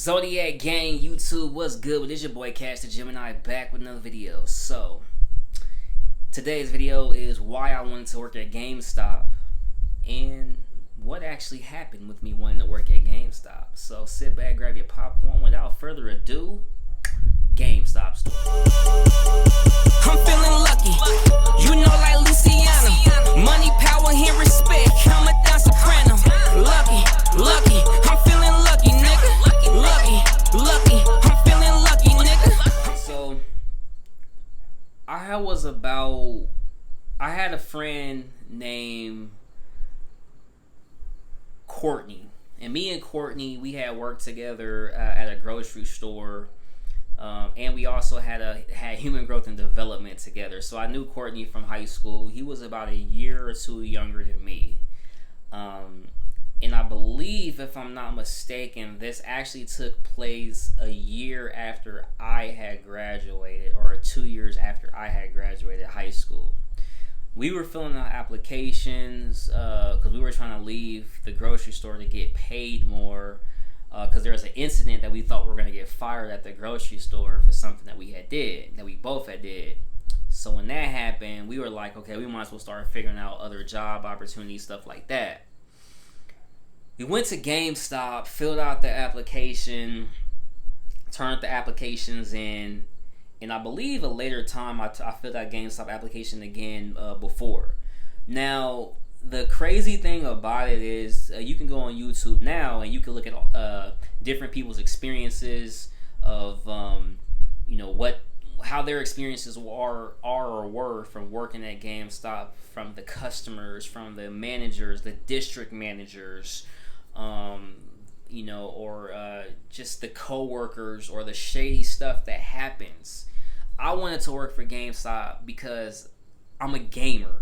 Zodiac Gang, YouTube, what's good? Well, this your boy Cash the Gemini back with another video. So, today's video is why I wanted to work at GameStop and what actually happened with me wanting to work at GameStop. So, sit back, grab your popcorn. Without further ado, GameStop story. I'm feeling lucky, you know, like Luciano. Money, power, and respect, coming down soprano. Lucky, I'm feeling lucky, nigga. Lucky, I'm feeling lucky, nigga. So, I had a friend named Courtney, and me and Courtney, we had worked together at a grocery store. And we also had human growth and development together. So I knew Courtney from high school. He was about a year or two younger than me. And I believe, if I'm not mistaken, this actually took place a year after I had graduated, or 2 years after I had graduated high school. We were filling out applications because we were trying to leave the grocery store to get paid more. Because there was an incident that we thought we were going to get fired at the grocery store for something that we both had did. So when that happened, we were like, okay, we might as well start figuring out other job opportunities, stuff like that. We went to GameStop, filled out the application, turned the applications in, and I believe a later time I filled out GameStop application again before. Now, the crazy thing about it is you can go on YouTube now and you can look at different people's experiences of how their experiences are or were from working at GameStop, from the customers, from the managers, the district managers, or just the co-workers or the shady stuff that happens. I wanted to work for GameStop because I'm a gamer.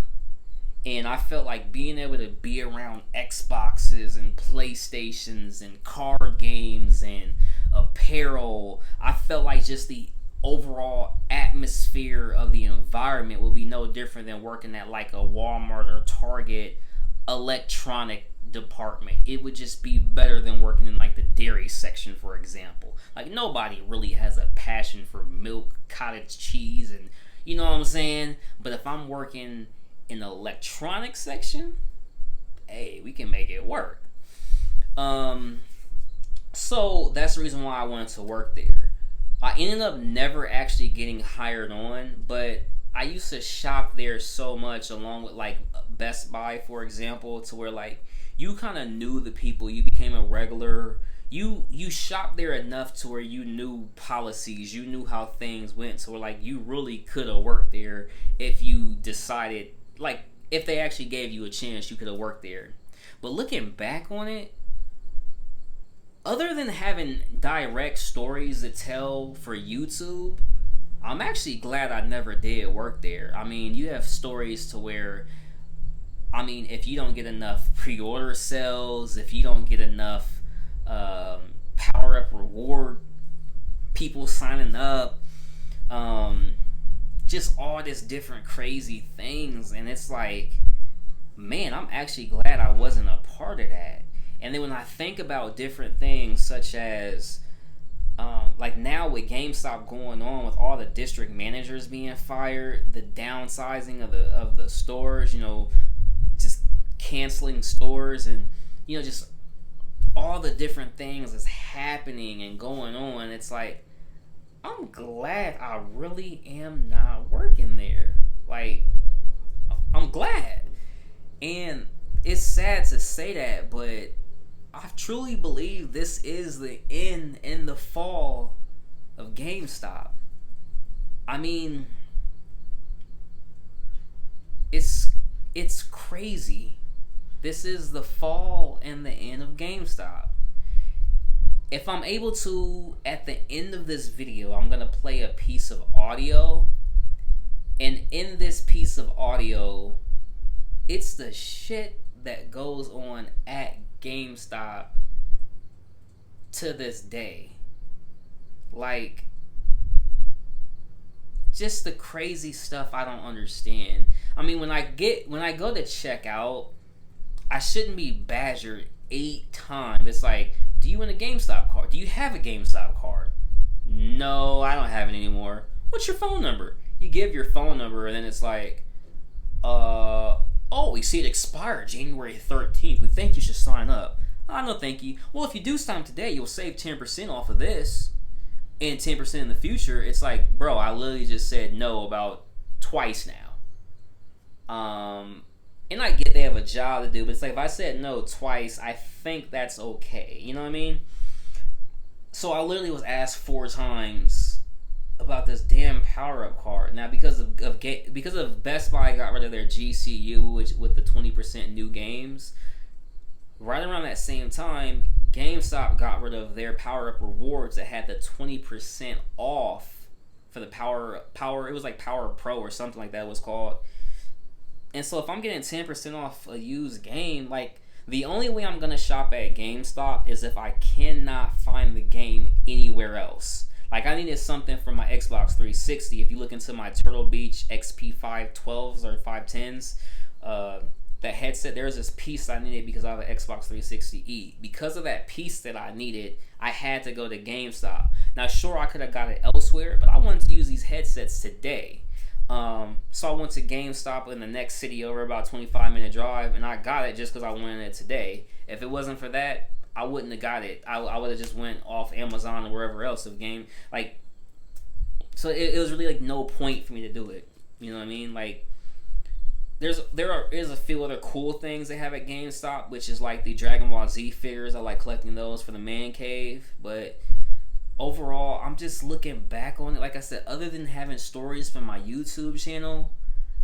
And I felt like being able to be around Xboxes and PlayStations and card games and apparel, I felt like just the overall atmosphere of the environment would be no different than working at like a Walmart or Target electronic department. It would just be better than working in like the dairy section, for example. Like, nobody really has a passion for milk, cottage cheese, and you know what I'm saying? But if I'm working in the electronics section, hey, we can make it work. So that's the reason why I wanted to work there. I ended up never actually getting hired on, but I used to shop there so much, along with like Best Buy, for example, to where like you kind of knew the people. You became a regular. You shopped there enough to where you knew policies, you knew how things went, so where like you really could have worked there if you decided. Like, if they actually gave you a chance, you could have worked there. But looking back on it, other than having direct stories to tell for YouTube, I'm actually glad I never did work there. I mean, you have stories to where, if you don't get enough pre-order sales, if you don't get enough power-up reward people signing up, just all this different crazy things, and it's like, man, I'm actually glad I wasn't a part of that. And then when I think about different things, such as like now with GameStop going on, with all the district managers being fired, the downsizing of the stores, just canceling stores, and just all the different things that's happening and going on, it's like, I'm glad I really am not working there. Like, I'm glad. And it's sad to say that, but I truly believe this is the end and the fall of GameStop. I mean, it's crazy. This is the fall and the end of GameStop. If I'm able to, at the end of this video, I'm going to play a piece of audio. And in this piece of audio, it's the shit that goes on at GameStop to this day. Like, just the crazy stuff I don't understand. I mean, when I go to check out, I shouldn't be badgered 8 times. It's like, Do you want a GameStop card? Do you have a GameStop card? No, I don't have it anymore. What's your phone number? You give your phone number, and then it's like, oh, we see it expired January 13th. We think you should sign up. No, thank you. Well, if you do sign up today, you'll save 10% off of this and 10% in the future. It's like, bro, I literally just said no about twice now. And I get they have a job to do, but it's like if I said no twice, I think that's okay. You know what I mean? So I literally was asked 4 times about this damn power-up card. Now, because of Best Buy got rid of their GCU, which with the 20% new games, right around that same time, GameStop got rid of their power-up rewards that had the 20% off for the power. It was like Power Pro or something like that it was called. And so if I'm getting 10% off a used game, like, the only way I'm going to shop at GameStop is if I cannot find the game anywhere else. Like, I needed something for my Xbox 360. If you look into my Turtle Beach XP 512s or 510s, that headset, there's this piece I needed because I have an Xbox 360e. Because of that piece that I needed, I had to go to GameStop. Now, sure, I could have got it elsewhere, but I wanted to use these headsets today. So I went to GameStop in the next city over, about a 25-minute drive, and I got it just because I wanted it today. If it wasn't for that, I wouldn't have got it. I would have just went off Amazon or wherever else of game. Like, so it was really like no point for me to do it. You know what I mean? Like, there is a few other cool things they have at GameStop, which is like the Dragon Ball Z figures. I like collecting those for the man cave, but overall, I'm just looking back on it. Like I said, other than having stories from my YouTube channel,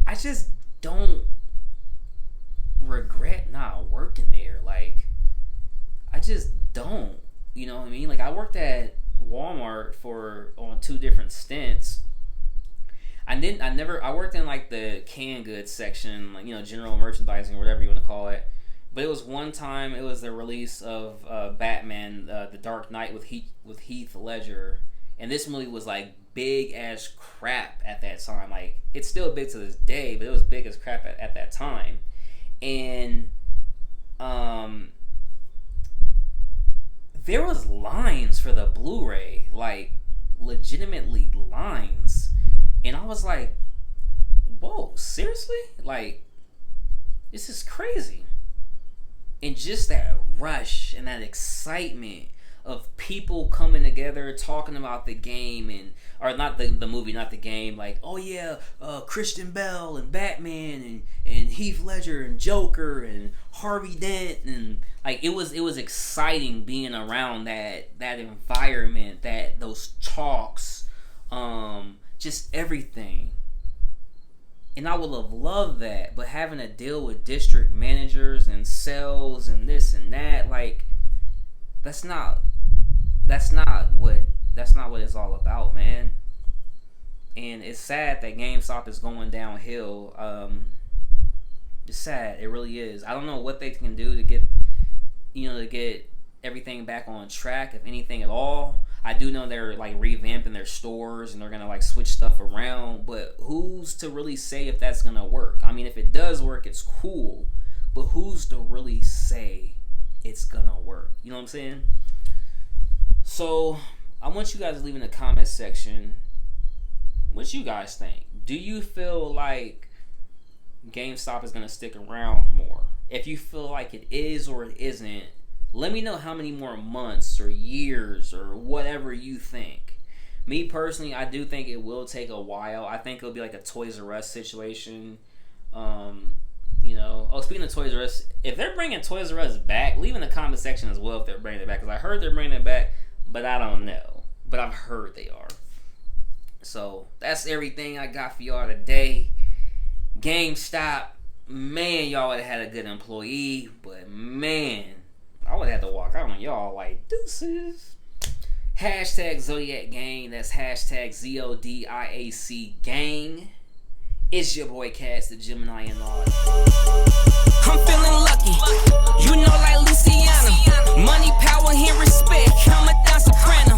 I just don't regret not working there. Like, I just don't. You know what I mean? Like, I worked at Walmart on 2 different stints. I worked in like the canned goods section, like, you know, general merchandising or whatever you want to call it. But it was one time, it was the release of Batman, The Dark Knight with Heath Ledger. And this movie was like big as crap at that time. Like, it's still big to this day, but it was big as crap at that time. And there was lines for the Blu-ray, like legitimately lines. And I was like, whoa, seriously? Like, this is crazy. And just that rush and that excitement of people coming together talking about the game, or not the movie, not the game, like, oh yeah, Christian Bale and Batman and Heath Ledger and Joker and Harvey Dent, and like it was exciting being around that environment, those talks, just everything. And I would have loved that, but having to deal with district managers and sales and this and that, like, that's not what it's all about, man. And it's sad that GameStop is going downhill. It's sad, it really is. I don't know what they can do to get everything back on track, if anything at all. I do know they're like revamping their stores and they're gonna like switch stuff around, but who's to really say if that's gonna work? I mean, if it does work, it's cool, but who's to really say it's gonna work? You know what I'm saying? So I want you guys to leave in the comment section what you guys think. Do you feel like GameStop is gonna stick around more? If you feel like it is or it isn't, let me know how many more months or years or whatever you think. Me personally, I do think it will take a while. I think it'll be like a Toys R Us situation. Speaking of Toys R Us, if they're bringing Toys R Us back, leave in the comment section as well if they're bringing it back. Because I heard they're bringing it back, but I don't know. But I've heard they are. So that's everything I got for y'all today. GameStop, man, y'all would have had a good employee, but man, I would have had to walk out on y'all like deuces. Hashtag Zodiac Gang. That's hashtag ZODIAC Gang. It's your boy Cass, the Gemini and all. I'm feeling lucky. You know, like Luciano. Money, power, and respect. I'm a down soprano.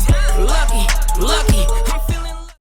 Lucky.